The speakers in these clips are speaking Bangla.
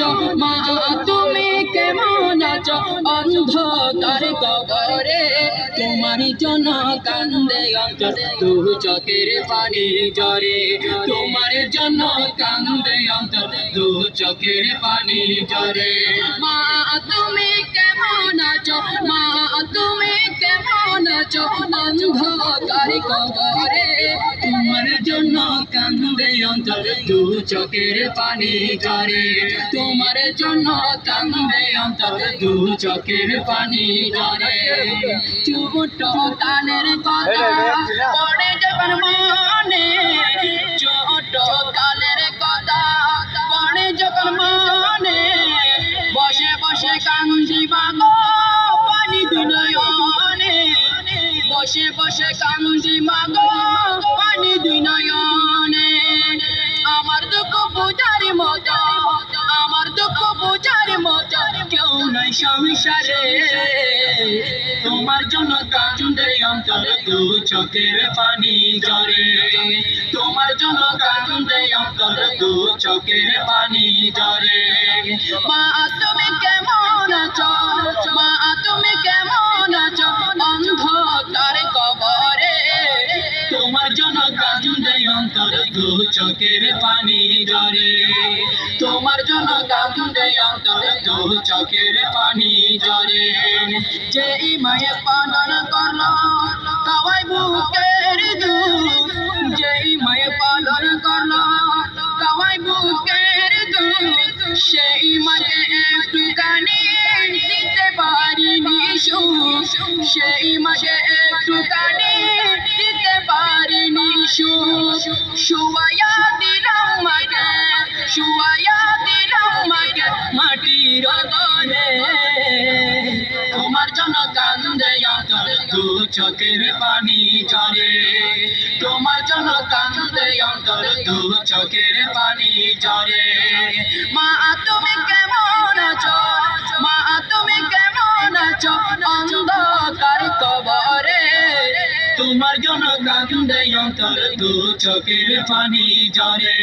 আছো মা তুমি কেমন আছো অন্ধকার কবরে তোমার জন্য কান্দে অন্তর দু চোখের পানি ঝরে তোমার জন্য কান্দে অন্তর দু চোখের পানি ঝরে মা তুমি কেমন আছো মা তুমি কেমন আছো অন্ধকার কবরে তোমার জন্য কান্দে অন্তর দু চোখের পানি ঝরে তোমার জন্য কান্দে অন্তর দু চোখের পানি ঝরে ছোট কালের কথা পড়ে যখন মনে ছোট কালের কথা পড়ে যখন মনে বসে বসে কান্দি মাগো পানি দুনয়নে বসে বসে কান্দি মাগো পানি দুনয়নে আমার দুঃখ বোঝার মতো আমার দুঃখ বোঝার মতো কেউ নাই সংসারে তোমার জন্য কান্দে অন্তর দু চোখের পানি ঝরে তোমার জন্য কান্দে অন্তর দু চোখের পানি ঝরে মা তুমি কেমন আছো মা তুমি কেমন আছো অন্ধকার কবরে তোমার জন্য কান্দে অন্তর দু চোখের পানি ঝরে তোমার জন্য কান্দে অন্তর দু চোখের পানি ঝরে যে মায়ে পালন করলো কাওয়াই বুকের দুধ যে মায়ে পালন করলো কাওয়াই বুকের দুধ সেই মাকে একটুখানি দিতে পারিনি সুখ সেই মাকে একটুখানি দিতে পারিনি সুখ শুয়াইয়া দিলাম মাকে শুয়াইয়া দিলাম মাকে মাটির গলে তোমার জন্য কান্দে অন্তর দু চোখের পানি ঝরে তোমার জন্য কান্দে অন্তর দু চোখের পানি ঝরে মা তুমি কেমন আছো মা তুমি কেমন আছো অন্ধকার কবরে তোমার জন্য কান্দে অন্তর দু চোখের পানি ঝরে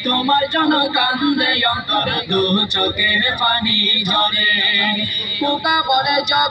তোমার জন্য কান্দে অন্তর দু চোখের পানি ঝরে পোকা বলে জব